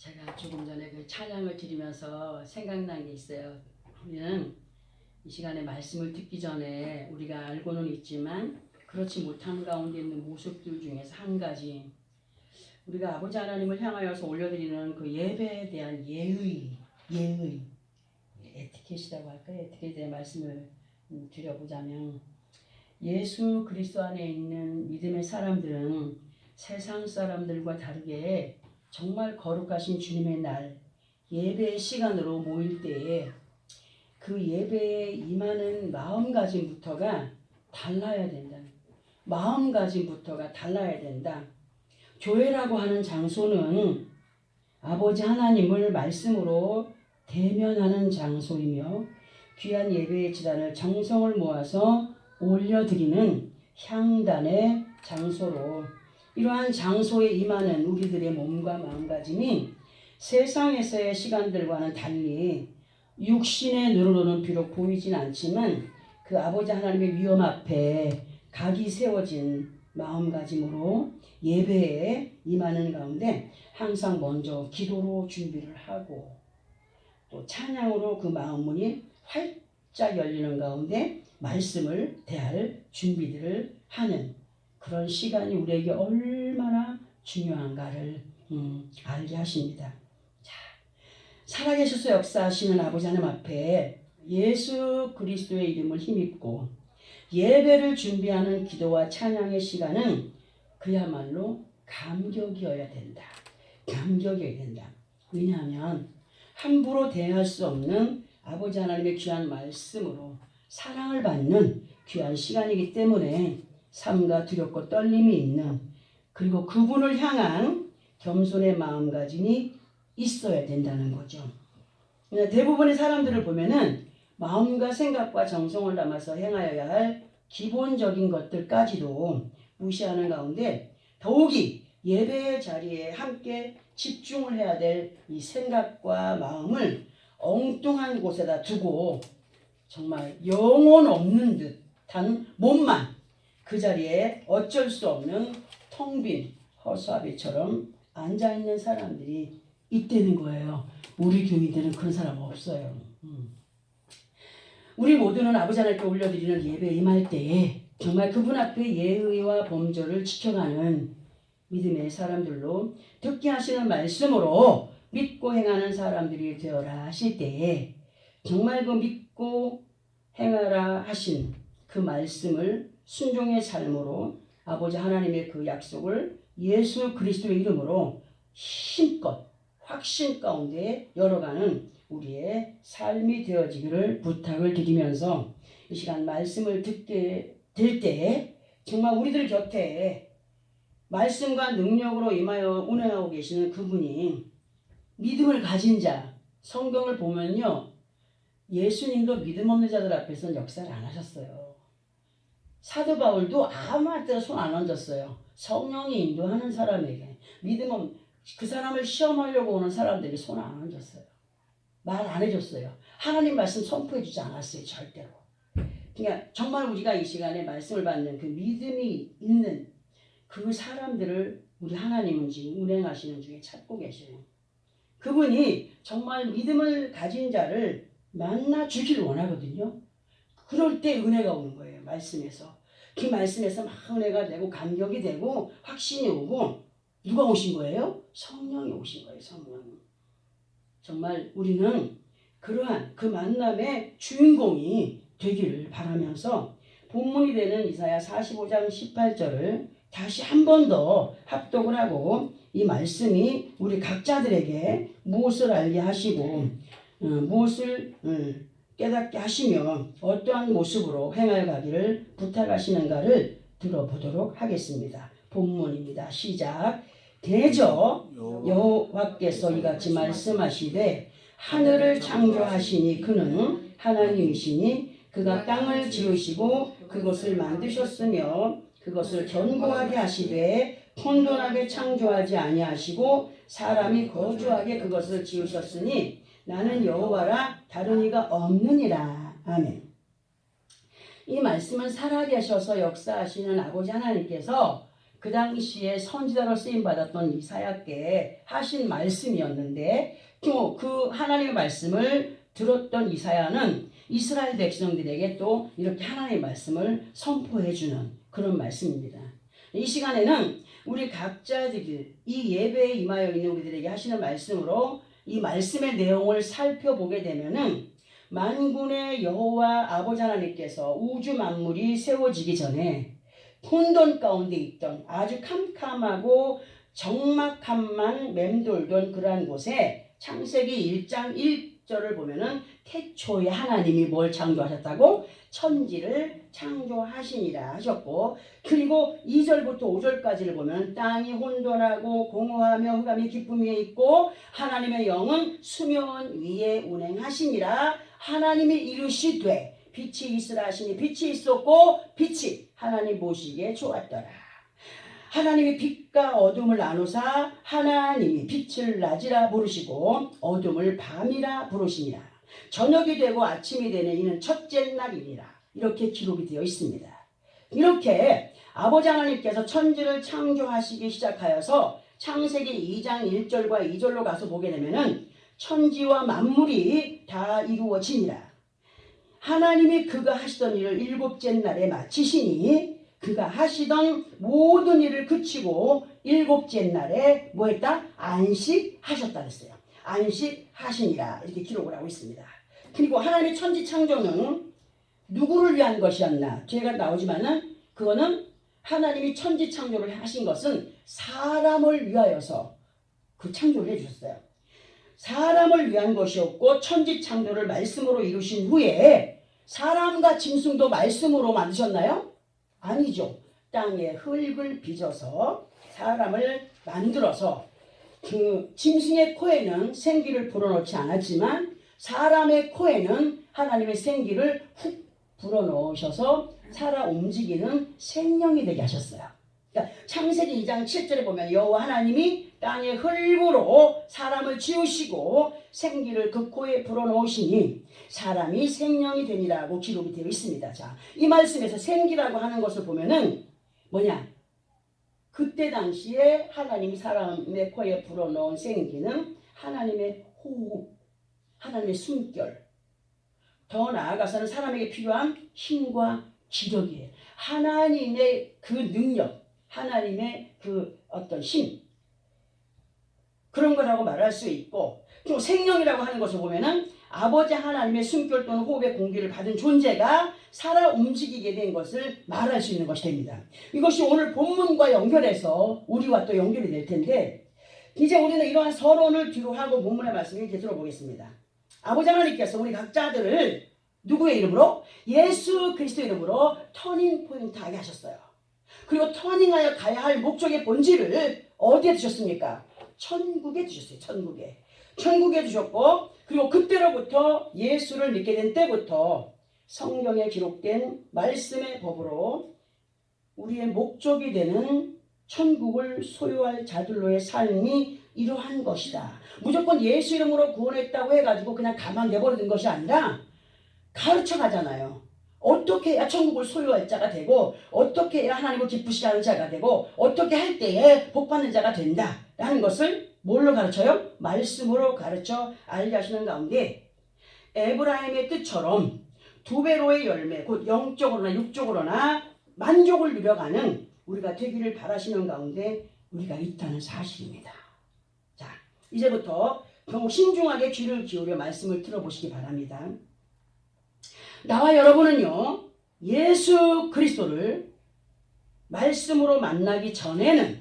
제가 조금 전에 그 찬양을 드리면서 생각난 게 있어요. 우리는 이 시간에 말씀을 듣기 전에 우리가 알고는 있지만 그렇지 못한 가운데 있는 모습들 중에서 한 가지, 우리가 아버지 하나님을 향하여서 올려드리는 그 예배에 대한 예의, 에티켓이라고 할까요? 에티켓에 대한 말씀을 드려보자면, 예수 그리스도 안에 있는 믿음의 사람들은 세상 사람들과 다르게 정말 거룩하신 주님의 날 예배의 시간으로 모일 때에 그 예배에 임하는 마음가짐부터가 달라야 된다. 마음가짐부터가 달라야 된다. 교회라고 하는 장소는 아버지 하나님을 말씀으로 대면하는 장소이며 귀한 예배의 지단을 정성을 모아서 올려드리는 향단의 장소로, 이러한 장소에 임하는 우리들의 몸과 마음가짐이 세상에서의 시간들과는 달리 육신의 눈으로는 비록 보이진 않지만 그 아버지 하나님의 위엄 앞에 각이 세워진 마음가짐으로 예배에 임하는 가운데 항상 먼저 기도로 준비를 하고 또 찬양으로 그 마음문이 활짝 열리는 가운데 말씀을 대할 준비들을 하는 그런 시간이 우리에게 얼마나 중요한가를 알게 하십니다. 자, 살아계셔서 역사하시는 아버지 하나님 앞에 예수 그리스도의 이름을 힘입고 예배를 준비하는 기도와 찬양의 시간은 그야말로 감격이어야 된다. 감격이어야 된다. 왜냐하면 함부로 대할 수 없는 아버지 하나님의 귀한 말씀으로 사랑을 받는 귀한 시간이기 때문에 삶과 두렵고 떨림이 있는, 그리고 그분을 향한 겸손의 마음가짐이 있어야 된다는 거죠. 대부분의 사람들을 보면은 마음과 생각과 정성을 담아서 행하여야 할 기본적인 것들까지도 무시하는 가운데 더욱이 예배의 자리에 함께 집중을 해야 될 이 생각과 마음을 엉뚱한 곳에다 두고 정말 영혼 없는 듯한 몸만 그 자리에 어쩔 수 없는 텅 빈 허수아비처럼 앉아있는 사람들이 있다는 거예요. 우리 교인들은 그런 사람 없어요. 우리 모두는 아버지 하나님께 올려드리는 예배에 임할 때에 정말 그분 앞에 예의와 범절을 지켜가는 믿음의 사람들로 듣게 하시는 말씀으로 믿고 행하는 사람들이 되어라 하실 때에 정말 그 믿고 행하라 하신 그 말씀을 순종의 삶으로 아버지 하나님의 그 약속을 예수 그리스도의 이름으로 힘껏 확신 가운데 열어가는 우리의 삶이 되어지기를 부탁을 드리면서 이 시간 말씀을 듣게 될 때 정말 우리들 곁에 말씀과 능력으로 임하여 운행하고 계시는 그분이 믿음을 가진 자, 성경을 보면요, 예수님도 믿음 없는 자들 앞에서는 역사를 안 하셨어요. 사도 바울도 아무한테나 손 안 얹었어요. 성령이 인도하는 사람에게, 믿음 없는 그 사람을 시험하려고 오는 사람들이 손 안 얹었어요. 말 안 해줬어요. 하나님 말씀 선포해 주지 않았어요. 절대로. 그러니까 정말 우리가 이 시간에 말씀을 받는 그 믿음이 있는 그 사람들을 우리 하나님은 지금 운행하시는 중에 찾고 계셔요. 그분이 정말 믿음을 가진 자를 만나 주기를 원하거든요. 그럴 때 은혜가 오는 거예요. 말씀에서. 그 말씀에서 막 은혜가 되고 감격이 되고 확신이 오고, 누가 오신 거예요? 성령이 오신 거예요. 성령이. 정말 우리는 그러한 그 만남의 주인공이 되기를 바라면서 본문이 되는 이사야 45장 18절을 다시 한 번 더 합독을 하고 이 말씀이 우리 각자들에게 무엇을 알게 하시고 무엇을 깨닫게 하시며 어떠한 모습으로 행하여 가기를 부탁하시는가를 들어보도록 하겠습니다. 본문입니다. 시작. 대저 여호와께서 이같이 말씀하시되 하늘을 창조하시니 그는 하나님이시니 그가 땅을 지으시고 그것을 만드셨으며 그것을 견고하게 하시되 혼돈하게 창조하지 아니하시고 사람이 거주하게 그것을 지으셨으니 나는 여호와라 다른 이가 없느니라. 아멘. 이 말씀은 살아계셔서 역사하시는 아버지 하나님께서 그 당시에 선지자로 쓰임받았던 이사야께 하신 말씀이었는데 그 하나님의 말씀을 들었던 이사야는 이스라엘 백성들에게 또 이렇게 하나님의 말씀을 선포해주는 그런 말씀입니다. 이 시간에는 우리 각자들이 이 예배에 임하여 있는 우리들에게 하시는 말씀으로 이 말씀의 내용을 살펴보게 되면은 만군의 여호와 아버지 하나님께서 우주 만물이 세워지기 전에 혼돈 가운데 있던 아주 캄캄하고 적막함만 맴돌던 그러한 곳에 창세기 1장 1절을 보면은 태초에 하나님이 뭘 창조하셨다고? 천지를 창조하시니라 하셨고, 그리고 2절부터 5절까지를 보면 땅이 혼돈하고 공허하며 흑암이 깊음 위에 있고 하나님의 영은 수면 위에 운행하시니라. 하나님이 이루시되 빛이 있으라 하시니 빛이 있었고 빛이 하나님 보시기에 좋았더라. 하나님이 빛과 어둠을 나누사 하나님이 빛을 낮이라 부르시고 어둠을 밤이라 부르시니라. 저녁이 되고 아침이 되는 이는 첫째 날이니라. 이렇게 기록이 되어 있습니다. 이렇게 아버지 하나님께서 천지를 창조하시기 시작하여서 창세기 2장 1절과 2절로 가서 보게 되면은 천지와 만물이 다 이루어지니라. 하나님이 그가 하시던 일을 일곱째 날에 마치시니 그가 하시던 모든 일을 그치고 일곱째 날에 뭐 했다? 안식하셨다 그랬어요. 안식하시니라 이렇게 기록을 하고 있습니다. 그리고 하나님의 천지 창조는 누구를 위한 것이었나? 뒤에가 나오지만은 그거는 하나님이 천지 창조를 하신 것은 사람을 위하여서 그 창조를 해주셨어요. 사람을 위한 것이었고 천지 창조를 말씀으로 이루신 후에 사람과 짐승도 말씀으로 만드셨나요? 아니죠. 땅에 흙을 빚어서 사람을 만들어서 그 짐승의 코에는 생기를 불어넣지 않았지만 사람의 코에는 하나님의 생기를 훅 불어넣으셔서 살아 움직이는 생명이 되게 하셨어요. 그러니까 창세기 2장 7절에 보면 여호와 하나님이 땅의 흙으로 사람을 지으시고 생기를 그 코에 불어넣으시니 사람이 생명이 되니라고 기록이 되어 있습니다. 자, 이 말씀에서 생기라고 하는 것을 보면은 뭐냐? 그때 당시에 하나님이 사람의 코에 불어넣은 생기는 하나님의 호흡, 하나님의 숨결, 더 나아가서는 사람에게 필요한 힘과 기력이에요. 하나님의 그 능력, 하나님의 그 어떤 힘, 그런 거라고 말할 수 있고, 또 생명이라고 하는 것을 보면은 아버지 하나님의 숨결 또는 호흡의 공기를 받은 존재가 살아 움직이게 된 것을 말할 수 있는 것이 됩니다. 이것이 오늘 본문과 연결해서 우리와 또 연결이 될 텐데, 이제 우리는 이러한 서론을 뒤로 하고 본문의 말씀을 이렇게 들어보겠습니다. 아버지 하나님께서 우리 각자들을 누구의 이름으로? 예수 그리스도 이름으로 터닝 포인트 하게 하셨어요. 그리고 터닝하여 가야 할 목적의 본질을 어디에 두셨습니까? 천국에 두셨어요. 천국에 두셨고, 그리고 그때로부터 예수를 믿게 된 때부터 성경에 기록된 말씀의 법으로 우리의 목적이 되는 천국을 소유할 자들로의 삶이 이러한 것이다. 무조건 예수 이름으로 구원했다고 해가지고 그냥 가만 내버려둔 것이 아니라 가르쳐 가잖아요. 어떻게 해야 천국을 소유할 자가 되고, 어떻게 해야 하나님을 기쁘시게 하는 자가 되고, 어떻게 할 때에 복받는 자가 된다라는 것을 뭘로 가르쳐요? 말씀으로 가르쳐 알게 하시는 가운데, 에브라임의 뜻처럼 두 배로의 열매, 곧 영적으로나 육적으로나 만족을 누려가는 우리가 되기를 바라시는 가운데 우리가 있다는 사실입니다. 자, 이제부터 너무 신중하게 귀를 기울여 말씀을 들어보시기 바랍니다. 나와 여러분은요, 예수 그리스도를 말씀으로 만나기 전에는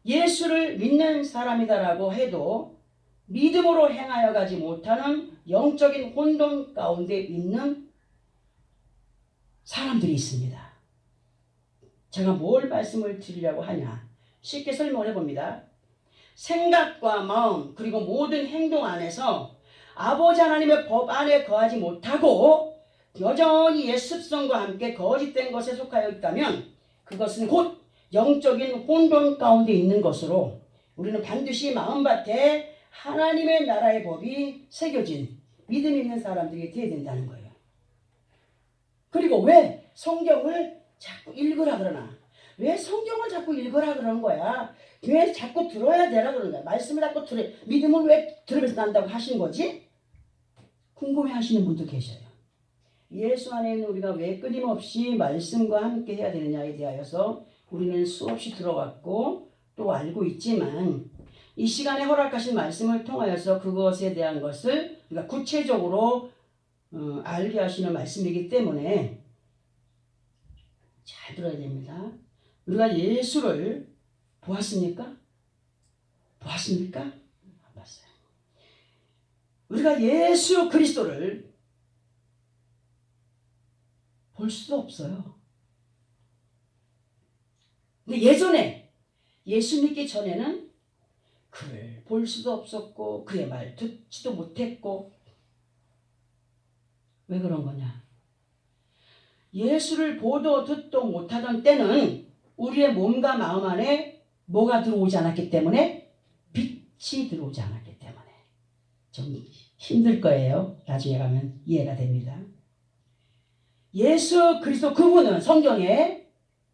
예수를 믿는 사람이다라고 해도 믿음으로 행하여 가지 못하는 영적인 혼돈 가운데 있는 사람들이 있습니다. 제가 뭘 말씀을 드리려고 하냐? 쉽게 설명을 해봅니다. 생각과 마음 그리고 모든 행동 안에서 아버지 하나님의 법 안에 거하지 못하고 여전히 옛 습성과 함께 거짓된 것에 속하여 있다면 그것은 곧 영적인 혼돈 가운데 있는 것으로 우리는 반드시 마음밭에 하나님의 나라의 법이 새겨진 믿음 있는 사람들이 되어야 된다는 거예요. 그리고 왜 성경을 자꾸 읽으라 그러나? 왜 성경을 자꾸 읽으라 그러는 거야? 왜 자꾸 들어야 되라 그러는 거야? 말씀을 자꾸 들어, 믿음을 왜 들으면서 난다고 하시는 거지? 궁금해 하시는 분도 계셔요. 예수 안에 있는 우리가 왜 끊임없이 말씀과 함께 해야 되느냐에 대하여서 우리는 수없이 들어왔고 또 알고 있지만 이 시간에 허락하신 말씀을 통하여서 그것에 대한 것을 우리가 구체적으로 알게 하시는 말씀이기 때문에 잘 들어야 됩니다. 우리가 예수를 보았습니까? 보았습니까? 안 봤어요. 우리가 예수 그리스도를 볼 수도 없어요. 근데 예전에 예수 믿기 전에는 그를 볼 수도 없었고 그의 말 듣지도 못했고 왜 그런 거냐? 예수를 보도 듣도 못하던 때는 우리의 몸과 마음 안에 뭐가 들어오지 않았기 때문에 빛이 들어오지 않았기 때문에 좀 힘들 거예요. 나중에 가면 이해가 됩니다. 예수 그리스도 그분은 성경에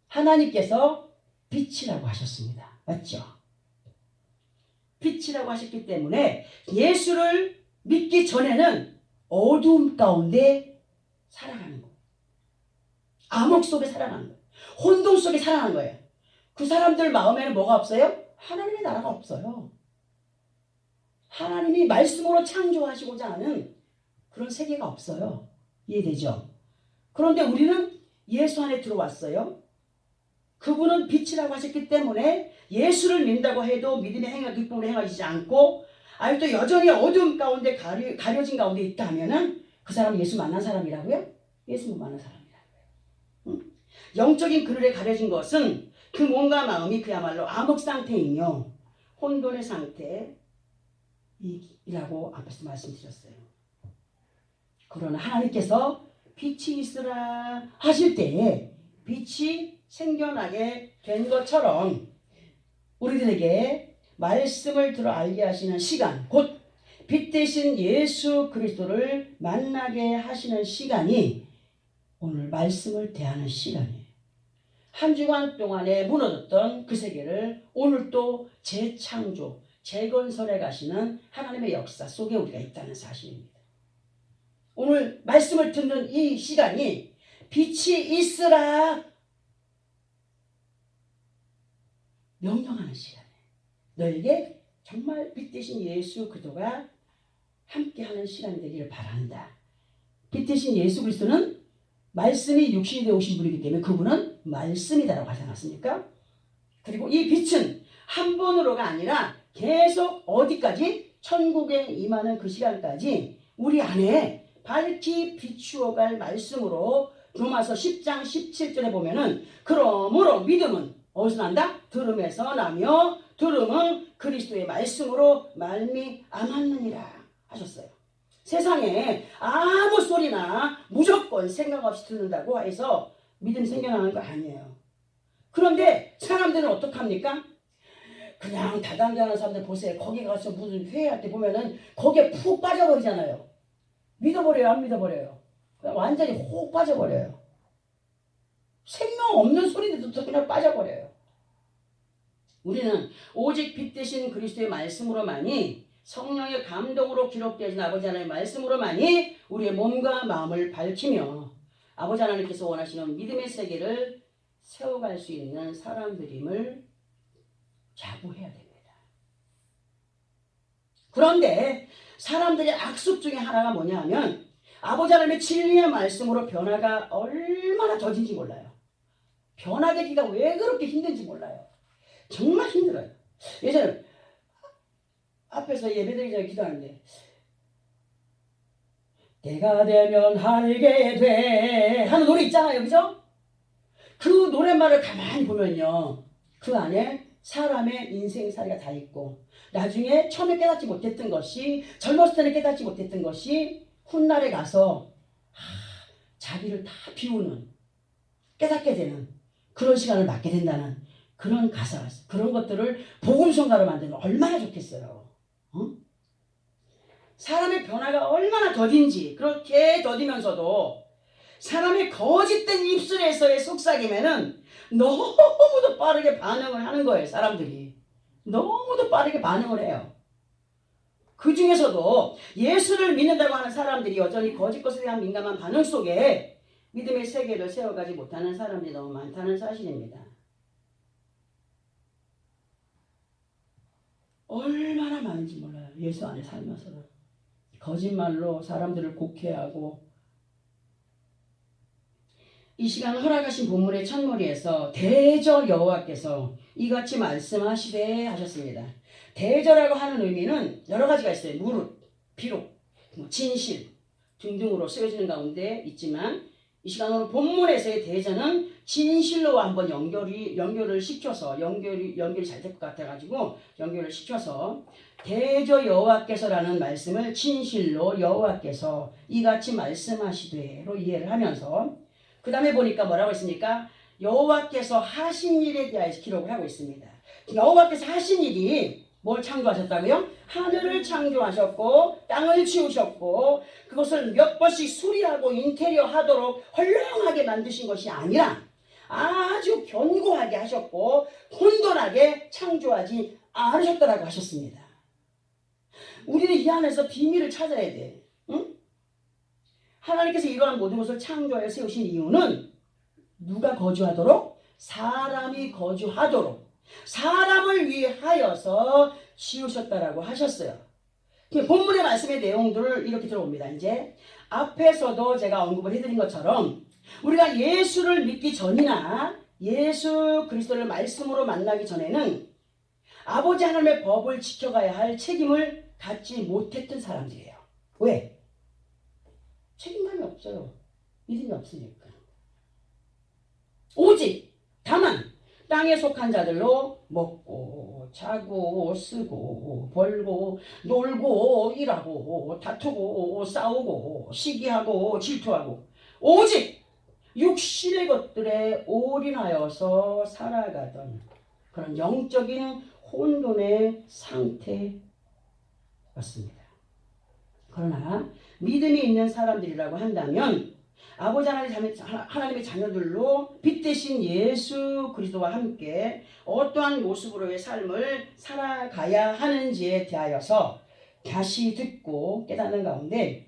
하나님께서 빛이라고 하셨습니다. 맞죠? 빛이라고 하셨기 때문에 예수를 믿기 전에는 어두움 가운데 살아가는 거예요. 암흑 속에 살아가는 거예요. 혼돈 속에 살아가는 거예요. 그 사람들 마음에는 뭐가 없어요? 하나님의 나라가 없어요. 하나님이 말씀으로 창조하시고자 하는 그런 세계가 없어요. 이해되죠? 그런데 우리는 예수 안에 들어왔어요. 그분은 빛이라고 하셨기 때문에 예수를 믿는다고 해도 믿음의 행위, 기쁨으로 행하지 않고 아직도 여전히 어두움 가운데 가려진 가운데 있다 하면은 그 사람은 예수 만난 사람이라고요? 예수 못 만난 사람이라고요. 영적인 그늘에 가려진 것은 그 몸과 마음이 그야말로 암흑 상태이며 혼돈의 상태이라고 앞에서 말씀드렸어요. 그러나 하나님께서 빛이 있으라 하실 때에 빛이 생겨나게 된 것처럼 우리들에게 말씀을 들어 알게 하시는 시간, 곧 빛 대신 예수 그리스도를 만나게 하시는 시간이 오늘 말씀을 대하는 시간이에요. 한 주간 동안에 무너졌던 그 세계를 오늘 또 재창조, 재건설해 가시는 하나님의 역사 속에 우리가 있다는 사실입니다. 오늘 말씀을 듣는 이 시간이 빛이 있으라 명령하는 시간이에요. 너에게 정말 빛 대신 예수 그리스도가 함께하는 시간이 되기를 바란다. 빛 대신 예수 그리스도는 말씀이 육신이 되어 오신 분이기 때문에 그분은 말씀이다라고 하지 않았습니까? 그리고 이 빛은 한 번으로가 아니라 계속 어디까지? 천국에 임하는 그 시간까지 우리 안에 밝히 비추어갈 말씀으로 로마서 10장 17절에 보면은 그러므로 믿음은 어디서 난다? 들음에서 나며 들음은 그리스도의 말씀으로 말미암았느니라 하셨어요. 세상에 아무 소리나 무조건 생각 없이 듣는다고 해서 믿음이 생겨나는 거 아니에요. 그런데 사람들은 어떡합니까? 그냥 다단계하는 사람들 보세요. 거기 가서 무슨 회의할 때 보면은 거기에 푹 빠져버리잖아요. 믿어버려요? 안 믿어버려요? 그냥 완전히 혹 빠져버려요. 생명 없는 소리들도 그냥 빠져버려요. 우리는 오직 빛 대신 그리스도의 말씀으로만이 성령의 감동으로 기록되어진 아버지 하나님의 말씀으로만이 우리의 몸과 마음을 밝히며 아버지 하나님께서 원하시는 믿음의 세계를 세워갈 수 있는 사람들임을 자부해야 됩니다. 그런데 사람들의 악습 중에 하나가 뭐냐 하면 아버지 하나님의 진리의 말씀으로 변화가 얼마나 더딘지 몰라요. 변화되기가 왜 그렇게 힘든지 몰라요. 정말 힘들어요. 예전에 앞에서 예배드리기 전에 기도하는데 때가 되면 알게 돼 하는 노래 있잖아요. 그죠? 그 노랫말을 가만히 보면요. 그 안에 사람의 인생살이가 다 있고 나중에 처음에 깨닫지 못했던 것이 젊었을 때는 깨닫지 못했던 것이 훗날에 가서 자기를 다 비우는 깨닫게 되는 그런 시간을 맞게 된다는 그런 가사, 그런 것들을 복음성가로 만들면 얼마나 좋겠어요. 사람의 변화가 얼마나 더딘지 그렇게 더디면서도 사람의 거짓된 입술에서의 속삭임에는 너무도 빠르게 반응을 하는 거예요. 사람들이. 너무도 빠르게 반응을 해요. 그 중에서도 예수를 믿는다고 하는 사람들이 여전히 거짓 것에 대한 민감한 반응 속에 믿음의 세계를 세워가지 못하는 사람들이 너무 많다는 사실입니다. 얼마나 많은지 몰라요. 예수 안에 살면서는. 거짓말로 사람들을 곡해하고. 이 시간 허락하신 본문의 첫머리에서 대저 여호와께서 이같이 말씀하시되 하셨습니다. 대저라고 하는 의미는 여러 가지가 있어요. 무릇, 비록, 진실 등등으로 쓰여지는 가운데 있지만 이 시간 오늘 본문에서의 대저는 진실로 한번 연결을 시켜서 연결이 잘 될 것 같아가지고 연결을 시켜서 대저 여호와께서라는 말씀을 진실로 여호와께서 이같이 말씀하시되로 이해를 하면서 그 다음에 보니까 뭐라고 했습니까? 여호와께서 하신 일에 대해서 기록을 하고 있습니다. 여호와께서 하신 일이 뭘 창조하셨다고요? 하늘을 창조하셨고 땅을 지으셨고 그것을 몇 번씩 수리하고 인테리어 하도록 헐렁하게 만드신 것이 아니라 아주 견고하게 하셨고 혼돈하게 창조하지 않으셨다라고 하셨습니다. 우리는 이 안에서 비밀을 찾아야 돼. 응? 하나님께서 이러한 모든 것을 창조하여 세우신 이유는 누가 거주하도록? 사람이 거주하도록 사람을 위하여서 지으셨다라고 하셨어요. 본문의 말씀의 내용들을 이렇게 들어봅니다. 이제 앞에서도 제가 언급을 해드린 것처럼 우리가 예수를 믿기 전이나 예수 그리스도를 말씀으로 만나기 전에는 아버지 하나님의 법을 지켜가야 할 책임을 갖지 못했던 사람들이에요. 왜? 책임감이 없어요. 믿음이 없으니까. 오직 다만 땅에 속한 자들로 먹고 자고 쓰고 벌고 놀고 일하고 다투고 싸우고 시기하고 질투하고 오직 육신의 것들에 올인하여서 살아가던 그런 영적인 혼돈의 상태였습니다. 그러나 믿음이 있는 사람들이라고 한다면 아버지 하나님의 자녀들로 빛되신 예수 그리스도와 함께 어떠한 모습으로의 삶을 살아가야 하는지에 대하여서 다시 듣고 깨닫는 가운데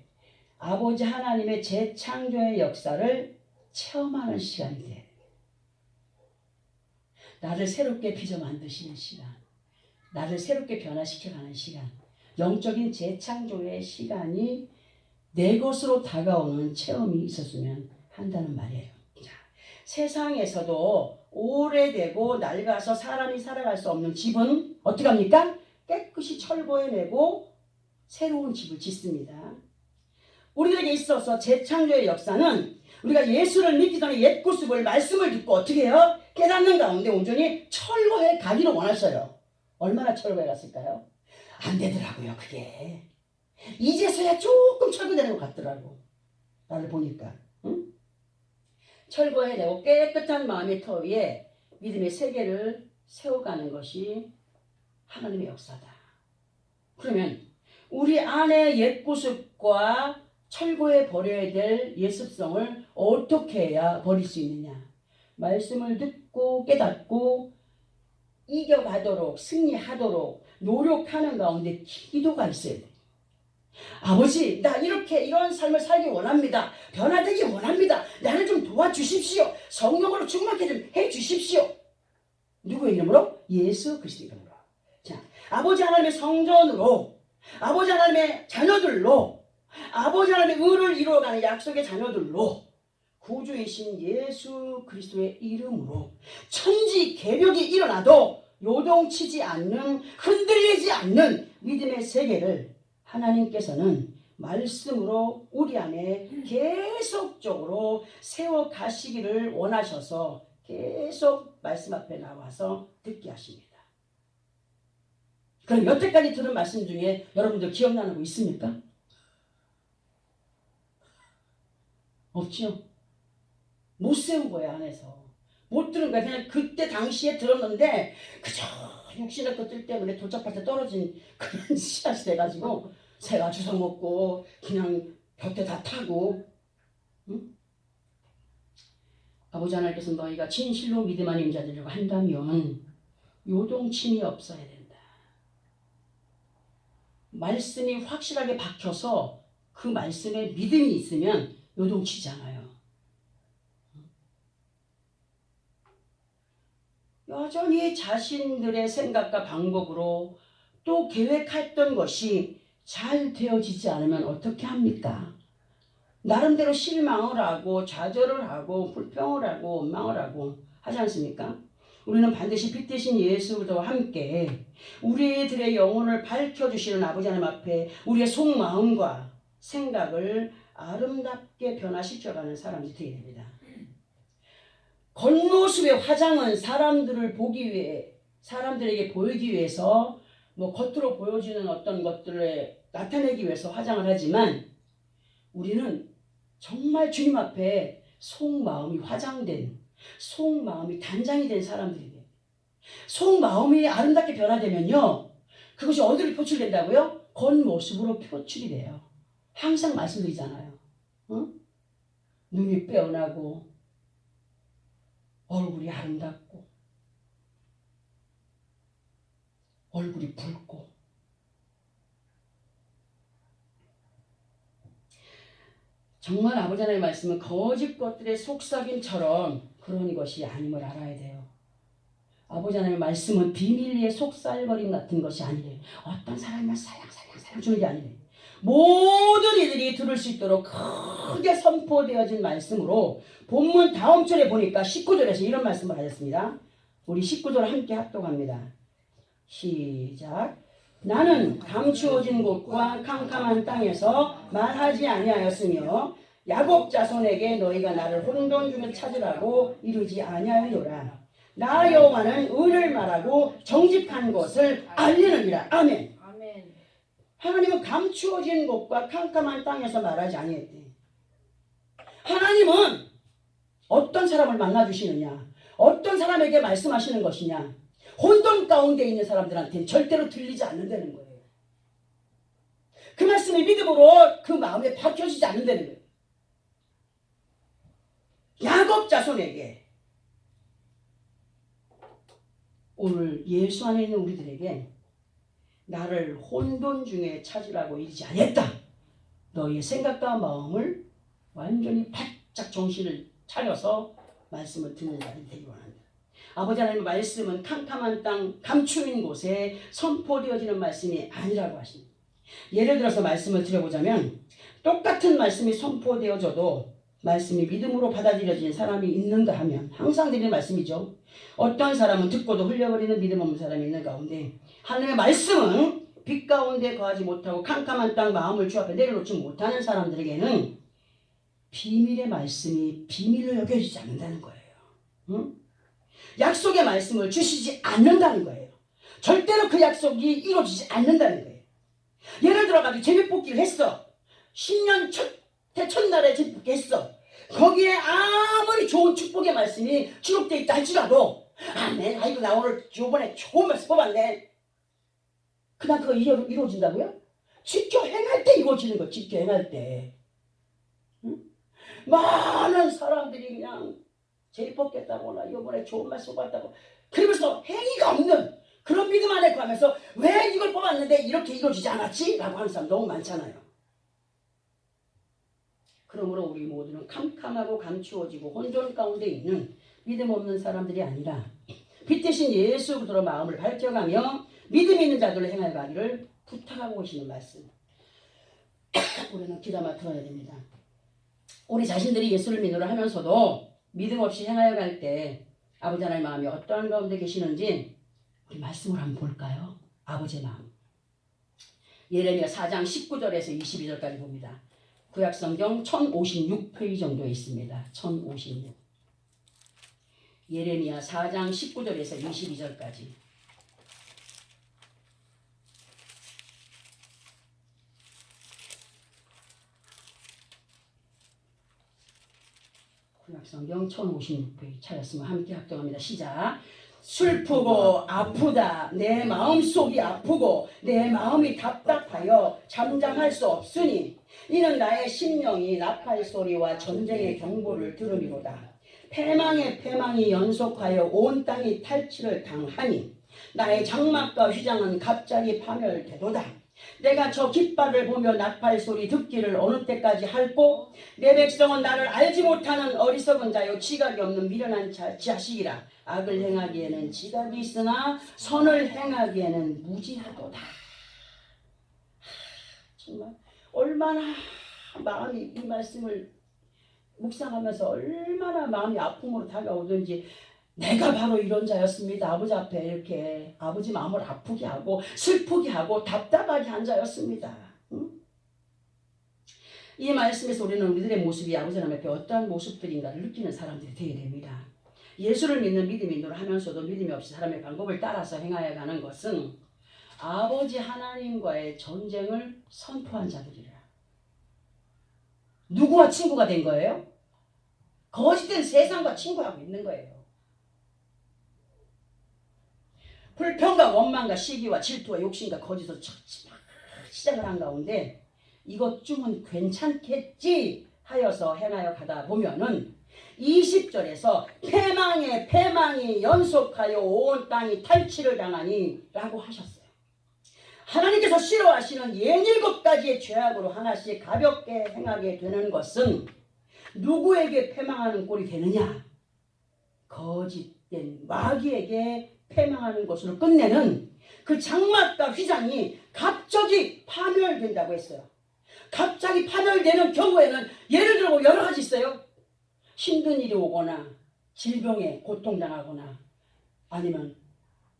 아버지 하나님의 재창조의 역사를 체험하는 시간이 돼. 나를 새롭게 빚어 만드시는 시간, 나를 새롭게 변화시켜가는 시간, 영적인 재창조의 시간이 내 것으로 다가오는 체험이 있었으면 한다는 말이에요. 자, 세상에서도 오래되고 낡아서 사람이 살아갈 수 없는 집은 어떻게 합니까? 깨끗이 철거해내고 새로운 집을 짓습니다. 우리들에게 있어서 재창조의 역사는 우리가 예수를 믿기 전에 옛 모습을 말씀을 듣고 어떻게 해요? 깨닫는 가운데 온전히 철거해 가기를 원하셔요. 얼마나 철거해 갔을까요? 안 되더라고요, 그게. 이제서야 조금 철거되는 것 같더라고. 나를 보니까. 응? 철거해내고 깨끗한 마음의 터 위에 믿음의 세계를 세워가는 것이 하나님의 역사다. 그러면 우리 안의 옛 모습과 철거해 버려야 될 예습성을 어떻게 해야 버릴 수 있느냐? 말씀을 듣고 깨닫고 이겨가도록 승리하도록 노력하는 가운데 기도가 있어야 돼. 아버지, 나 이런 삶을 살기 원합니다. 변화되기 원합니다. 나를 좀 도와주십시오. 성령으로 충만하게 좀 해주십시오. 누구의 이름으로? 예수 그리스도 이름으로. 자, 아버지 하나님의 성전으로, 아버지 하나님의 자녀들로, 아버지 하나님의 의를 이루어가는 약속의 자녀들로 구주이신 예수 그리스도의 이름으로 천지 개벽이 일어나도 요동치지 않는, 흔들리지 않는 믿음의 세계를 하나님께서는 말씀으로 우리 안에 계속적으로 세워 가시기를 원하셔서 계속 말씀 앞에 나와서 듣게 하십니다. 그럼 여태까지 들은 말씀 중에 여러분들 기억나는 거 있습니까? 없죠? 못 세운 거야, 안에서. 못 들은 거야. 그냥 그때 당시에 들었는데 그저 육신의 것들 때문에 도착할 때 떨어진 그런 씨앗이 돼가지고 새가 주워 먹고 그냥 볕에 다 타고. 응? 아버지 하나님께서 너희가 진실로 믿음 안에 임자되려고 한다면 요동침이 없어야 된다. 말씀이 확실하게 박혀서 그 말씀에 믿음이 있으면 요동치잖아요. 여전히 자신들의 생각과 방법으로 또 계획했던 것이 잘 되어지지 않으면 어떻게 합니까? 나름대로 실망을 하고 좌절을 하고 불평을 하고 원망을 하고 하지 않습니까? 우리는 반드시 빛 대신 예수와 함께 우리들의 영혼을 밝혀주시는 아버지 하나님 앞에 우리의 속마음과 생각을 아름답게 변화시켜가는 사람이 되게 됩니다. 겉모습의 화장은 사람들을 보기 위해, 사람들에게 보이기 위해서 겉으로 보여지는 어떤 것들을 나타내기 위해서 화장을 하지만 우리는 정말 주님 앞에 속마음이 화장된, 속마음이 단장이 된 사람들이에요. 속마음이 아름답게 변화되면요, 그것이 어디로 표출된다고요? 겉모습으로 표출이 돼요. 항상 말씀드리잖아요. 눈이 빼어나고 얼굴이 아름답고 얼굴이 붉고. 정말 아버지 하나님의 말씀은 거짓 것들의 속삭임처럼 그런 것이 아님을 알아야 돼요. 아버지 하나님의 말씀은 비밀리에 속살거림 같은 것이 아니래요. 어떤 사람만 사랑 주는 게 아니래요. 모든 이들이 들을 수 있도록 크게 선포되어진 말씀으로 본문 다음 절에 보니까 19절에서 이런 말씀을 하셨습니다. 우리 19절 함께 합독합니다. 시작. 나는 감추어진 곳과 캄캄한 땅에서 말하지 아니하였으며 야곱 자손에게 너희가 나를 혼돈 중에 찾으라고 이르지 아니하였노라. 나 여호와는 의를 말하고 정직한 것을 알리느니라. 아멘. 아멘. 하나님은 감추어진 곳과 캄캄한 땅에서 말하지 아니했대. 하나님은 어떤 사람을 만나주시느냐, 어떤 사람에게 말씀하시는 것이냐, 혼돈 가운데 있는 사람들한테는 절대로 들리지 않는다는 거예요. 그 말씀이 믿음으로 그 마음에 박혀지지 않는다는 거예요. 야곱 자손에게, 오늘 예수 안에 있는 우리들에게 나를 혼돈 중에 찾으라고 이르지 아니했다. 너희의 생각과 마음을 완전히 바짝 정신을 차려서 말씀을 듣는 자들이 되기 원합니다. 아버지 하나님의 말씀은 캄캄한 땅 감추인 곳에 선포되어지는 말씀이 아니라고 하십니다. 예를 들어서 말씀을 드려보자면 똑같은 말씀이 선포되어져도 말씀이 믿음으로 받아들여지는 사람이 있는가 하면 항상 드리는 말씀이죠. 어떤 사람은 듣고도 흘려버리는 믿음 없는 사람이 있는 가운데 하나님의 말씀은 빛 가운데 거하지 못하고 캄캄한 땅 마음을 주 앞에 내려놓지 못하는 사람들에게는 비밀의 말씀이 비밀로 여겨지지 않는다는 거예요. 응? 약속의 말씀을 주시지 않는다는 거예요. 절대로 그 약속이 이루어지지 않는다는 거예요. 예를 들어가지고 제비뽑기를 했어. 신년 첫날에 제비뽑기 했어. 거기에 아무리 좋은 축복의 말씀이 기록되어 있다 할지라도 아멘, 아이고 나 오늘 요번에 좋은 말씀 뽑았네. 그냥 그거 이루어진다고요? 지켜 행할 때 이루어지는 거. 지켜 행할 때. 응? 많은 사람들이 그냥 제일 뽑겠다거나 요번에 좋은 말씀 뽑았다고 그러면서 행위가 없는 그런 믿음 안에 가면서 왜 이걸 뽑았는데 이렇게 이루어지지 않았지? 라고 하는 사람 너무 많잖아요. 그러므로 우리 모두는 캄캄하고 감추어지고 혼돈 가운데 있는 믿음 없는 사람들이 아니라 빛 대신 예수로 마음을 밝혀가며 믿음 있는 자들로 행하기를 부탁하고 계시는 말씀. 우리는 귀담아 들어야 됩니다. 우리 자신들이 예수를 믿으려 하면서도 믿음 없이 행하여 갈 때 아버지 하나님의 마음이 어떠한 가운데 계시는지 우리 말씀을 한번 볼까요? 아버지의 마음. 예레미야 4장 19절에서 22절까지 봅니다. 구약성경 1056페이지 정도에 있습니다. 1056. 예레미야 4장 19절에서 22절까지. 구약성경 1056페이지 찾았으면 함께 합동합니다. 시작. 슬프고 아프다. 내 마음속이 아프고 내 마음이 답답하여 잠잠할 수 없으니 이는 나의 심령이 나팔 소리와 전쟁의 경보를 들으리로다. 패망의 패망이 연속하여 온 땅이 탈취를 당하니 나의 장막과 휘장은 갑자기 파멸되도다. 내가 저 깃발을 보며 나팔 소리 듣기를 어느 때까지 할꼬? 내 백성은 나를 알지 못하는 어리석은 자요 지각이 없는 미련한 자식이라. 악을 행하기에는 지각이 있으나 선을 행하기에는 무지하도다. 정말 얼마나 마음이 이 말씀을 묵상하면서 얼마나 마음이 아픔으로 다가오든지 내가 바로 이런 자였습니다. 아버지 앞에 이렇게 아버지 마음을 아프게 하고 슬프게 하고 답답하게 한 자였습니다. 응? 이 말씀에서 우리는 우리들의 모습이 아버지 하나님 앞에 어떠한 모습들인가를 느끼는 사람들이 되게 됩니다. 예수를 믿는 믿음이 있노라 하면서도 믿음이 없이 사람의 방법을 따라서 행하여 가는 것은 아버지 하나님과의 전쟁을 선포한 자들이라. 누구와 친구가 된 거예요? 거짓된 세상과 친구하고 있는 거예요. 불평과 원망과 시기와 질투와 욕심과 거짓으로 시작을 한 가운데 이것쯤은 괜찮겠지 하여서 행하여 가다 보면은 20절에서 패망에 패망이 연속하여 온 땅이 탈취를 당하니 라고 하셨어요. 하나님께서 싫어하시는 67가지의 죄악으로 하나씩 가볍게 행하게 되는 것은 누구에게 패망하는 꼴이 되느냐? 거짓된 마귀에게 패망하는 것으로 끝내는 그 장막과 휘장이 갑자기 파멸된다고 했어요. 갑자기 파멸되는 경우에는 예를 들어 여러 가지 있어요. 힘든 일이 오거나 질병에 고통당하거나 아니면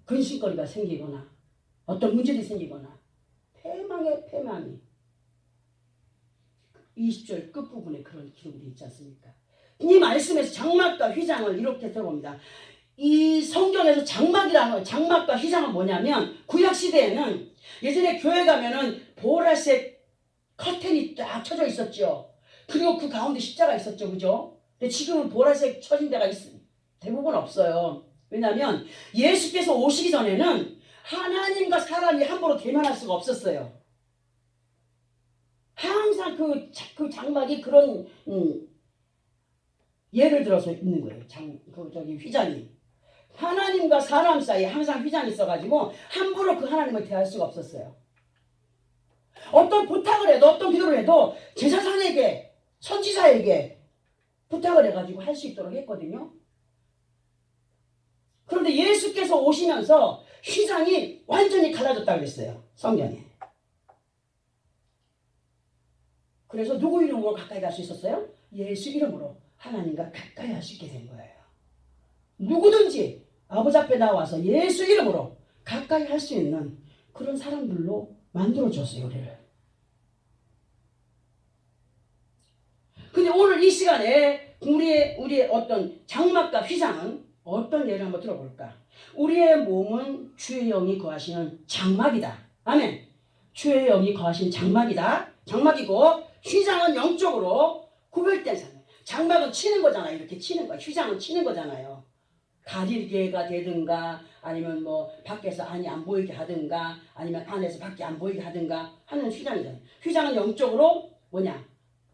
근심거리가 생기거나 어떤 문제들이 생기거나 패망의 패망이 20절 끝부분에 그런 기록이 있지 않습니까? 이 말씀에서 장막과 휘장을 이렇게 들어봅니다. 이 성경에서 장막과 휘장은 뭐냐면 구약시대에는 예전에 교회 가면은 보라색 커튼이 쫙 쳐져 있었죠. 그리고 그 가운데 십자가 있었죠. 그죠? 근데 지금은 보라색 쳐진 데가 대부분 없어요. 왜냐하면 예수께서 오시기 전에는 하나님과 사람이 함부로 대면할 수가 없었어요. 항상 그 장막이 그런 예를 들어서 있는 거예요. 휘장이. 하나님과 사람 사이에 항상 휘장이 있어가지고 함부로 그 하나님을 대할 수가 없었어요. 어떤 부탁을 해도 어떤 기도를 해도 제사장에게 선지자에게 부탁을 해가지고 할 수 있도록 했거든요. 그런데 예수께서 오시면서 휘장이 완전히 갈라졌다고 그랬어요. 성경에. 그래서 누구 이름으로 가까이 갈 수 있었어요? 예수 이름으로 하나님과 가까이 할 수 있게 된 거예요. 누구든지 아버지 앞에 나와서 예수 이름으로 가까이 할 수 있는 그런 사람들로 만들어줬어요. 우리를. 근데 오늘 이 시간에 우리의 어떤 장막과 휘장은 어떤 예를 한번 들어볼까? 우리의 몸은 주의 영이 거하시는 장막이다. 아멘. 주의 영이 거하시는 장막이다. 장막이고 휘장은 영적으로 구별된 사람. 장막은 치는 거잖아요. 이렇게 치는 거. 휘장은 치는 거잖아요. 가리개가 되든가 아니면 뭐 밖에서 안이 안 보이게 하든가 아니면 안에서 밖이 안 보이게 하든가 하는 휘장이잖아요. 휘장은 영적으로 뭐냐?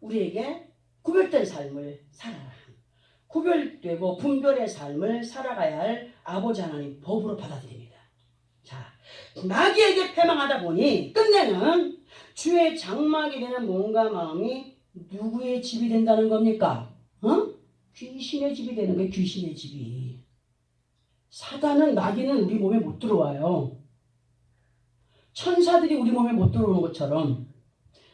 우리에게 구별된 삶을 살아라. 구별되고 분별의 삶을 살아가야 할 아버지 하나님 법으로 받아들입니다. 자, 마귀에게 패망하다 보니 끝내는 주의 장막이 되는 몸과 마음이 누구의 집이 된다는 겁니까? 귀신의 집이 되는 거예요. 귀신의 집이. 사단은 마귀는 우리 몸에 못 들어와요. 천사들이 우리 몸에 못 들어오는 것처럼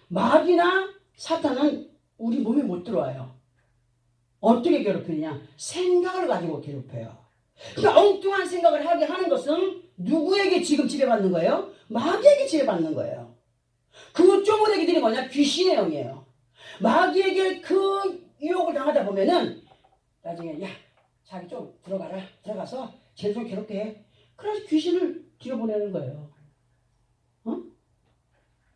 마귀나 사탄은 우리 몸에 못 들어와요. 어떻게 괴롭히느냐? 생각을 가지고 괴롭혀요. 그러니까 엉뚱한 생각을 하게 하는 것은 누구에게 지금 지배받는 거예요? 마귀에게 지배받는 거예요. 그 좁은 애기들이 뭐냐? 귀신의 영이에요. 마귀에게 그 유혹을 당하다 보면은 나중에 야 자기 좀 들어가라. 들어가서 쟤 좀 괴롭게 해. 그래서 귀신을 뒤로 보내는 거예요.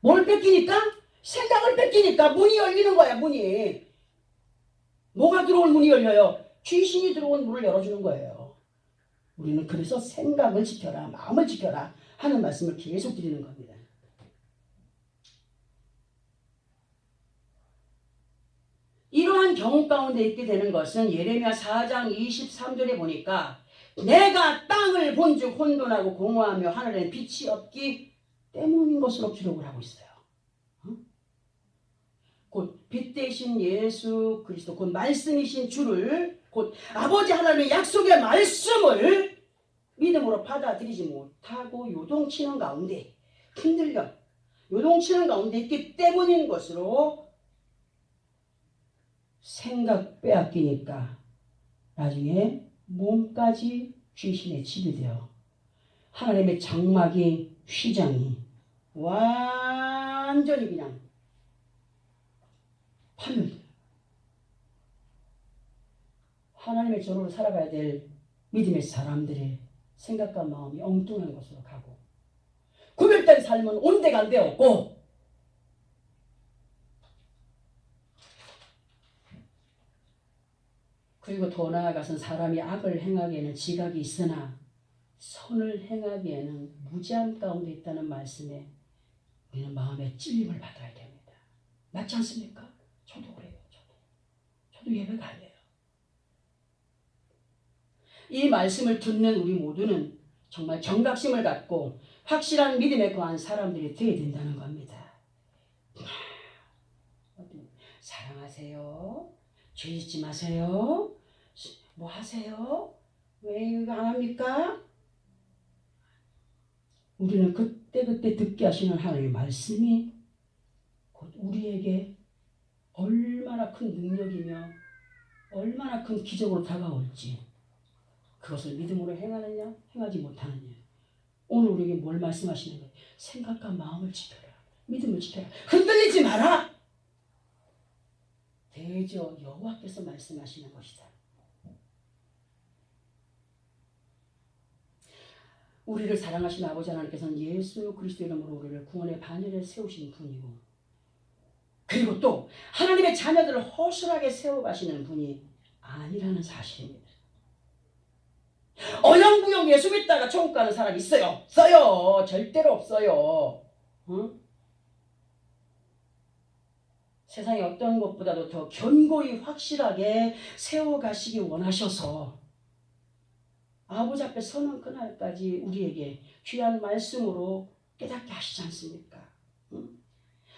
뭘 뺏기니까? 생각을 뺏기니까 문이 열리는 거야. 문이. 뭐가 들어올 문이 열려요? 귀신이 들어온 문을 열어주는 거예요. 우리는 그래서 생각을 지켜라. 마음을 지켜라 하는 말씀을 계속 드리는 겁니다. 이러한 경우 가운데 있게 되는 것은 예레미야 4장 23절에 보니까 내가 땅을 본즉 혼돈하고 공허하며 하늘에는 빛이 없기 때문인 것으로 기록을 하고 있어요. 곧 빛 대신 예수 그리스도 곧 말씀이신 주를 곧 아버지 하나님의 약속의 말씀을 믿음으로 받아들이지 못하고 요동치는 가운데 흔들려 요동치는 가운데 있기 때문인 것으로 생각 빼앗기니까 나중에 몸까지 귀신의 집이 되어 하나님의 장막이 휘장이 완전히 그냥 파멸돼요. 하나님의 전으로 살아가야 될 믿음의 사람들의 생각과 마음이 엉뚱한 것으로 가고 구별된 삶은 온데가 안 되었고 그리고 더 나아가서는 사람이 악을 행하기에는 지각이 있으나 선을 행하기에는 무지함 가운데 있다는 말씀에 우리는 마음의 찔림을 받아야 됩니다. 맞지 않습니까? 저도 그래요. 저도 예배가 안 돼요. 이 말씀을 듣는 우리 모두는 정말 경각심을 갖고 확실한 믿음에 거한 사람들이 되어야 된다는 겁니다. 사랑하세요. 죄 짓지 마세요. 뭐 하세요? 왜 이거 안 합니까? 우리는 그때그때 듣게 하시는 하나님의 말씀이 곧 우리에게 얼마나 큰 능력이며 얼마나 큰 기적으로 다가올지 그것을 믿음으로 행하느냐 행하지 못하느냐. 오늘 우리에게 뭘 말씀하시는 거예요? 생각과 마음을 지켜라. 믿음을 지켜라. 흔들리지 마라. 대저 여호와께서 말씀하시는 것이다. 우리를 사랑하신 아버지 하나님께서는 예수 그리스도 이름으로 우리를 구원의 반열에 세우신 분이고 그리고 또 하나님의 자녀들을 허술하게 세워가시는 분이 아니라는 사실입니다. 어영부영 예수 믿다가 천국 가는 사람이 있어요? 없어요. 절대로 없어요. 응? 세상에 어떤 것보다도 더 견고히 확실하게 세워가시기 원하셔서 아버지 앞에 서는 그날까지 우리에게 귀한 말씀으로 깨닫게 하시지 않습니까? 응?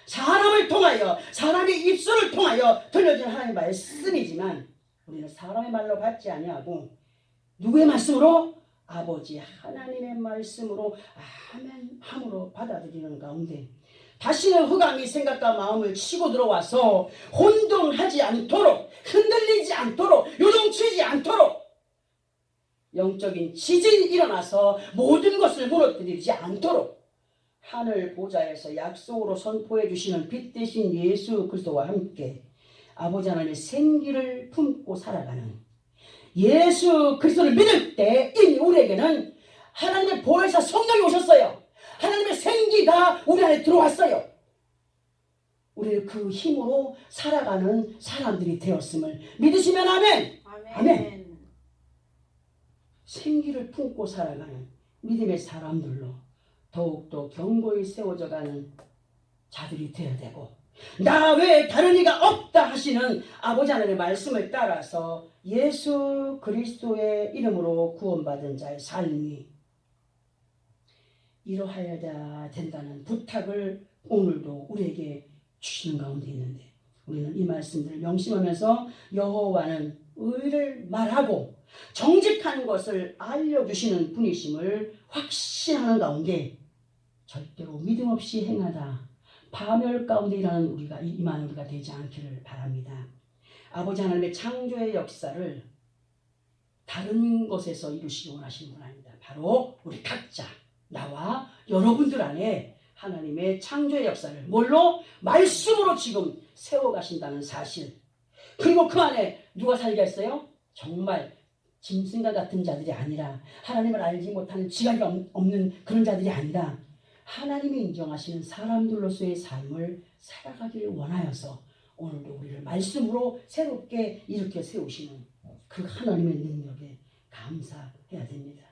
사람을 통하여 사람의 입술을 통하여 들려진 하나님의 말씀이지만 우리는 사람의 말로 받지 아니하고 누구의 말씀으로? 아버지 하나님의 말씀으로 아멘 함으로 받아들이는 가운데 다시는 흑암이 생각과 마음을 치고 들어와서 혼돈하지 않도록 흔들리지 않도록 요동치지 않도록 영적인 지진이 일어나서 모든 것을 무너뜨리지 않도록 하늘 보좌에서 약속으로 선포해 주시는 빛 대신 예수 그리스도와 함께 아버지 하나님의 생기를 품고 살아가는 예수 그리스도를 믿을 때 이미 우리에게는 하나님의 보혜사 성령이 오셨어요. 하나님의 생기가 우리 안에 들어왔어요. 우리는 그 힘으로 살아가는 사람들이 되었음을 믿으시면 아멘. 아멘. 생기를 품고 살아가는 믿음의 사람들로 더욱더 견고히 세워져가는 자들이 되어야 되고 나 외에 다른 이가 없다 하시는 아버지 하나님의 말씀을 따라서 예수 그리스도의 이름으로 구원받은 자의 삶이 이러하여야 된다는 부탁을 오늘도 우리에게 주시는 가운데 있는데 우리는 이 말씀들을 명심하면서 여호와는 의를 말하고 정직한 것을 알려주시는 분이심을 확신하는 가운데 절대로 믿음 없이 행하다 파멸 가운데 일하는 우리가 임하는 우리가 되지 않기를 바랍니다. 아버지 하나님의 창조의 역사를 다른 곳에서 이루시기 원하시는 분 아닙니다. 바로 우리 각자 나와 여러분들 안에 하나님의 창조의 역사를 뭘로? 말씀으로 지금 세워가신다는 사실 그리고 그 안에 누가 살게 했어요? 정말 짐승과 같은 자들이 아니라 하나님을 알지 못하는 지각이 없는 그런 자들이 아니라 하나님이 인정하시는 사람들로서의 삶을 살아가기를 원하여서 오늘도 우리를 말씀으로 새롭게 일으켜 세우시는 그 하나님의 능력에 감사해야 됩니다.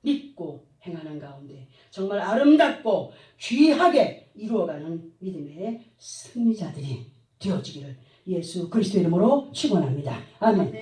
믿고 행하는 가운데 정말 아름답고 귀하게 이루어가는 믿음의 승리자들이 되어지기를 예수 그리스도 이름으로 축원합니다. 아멘.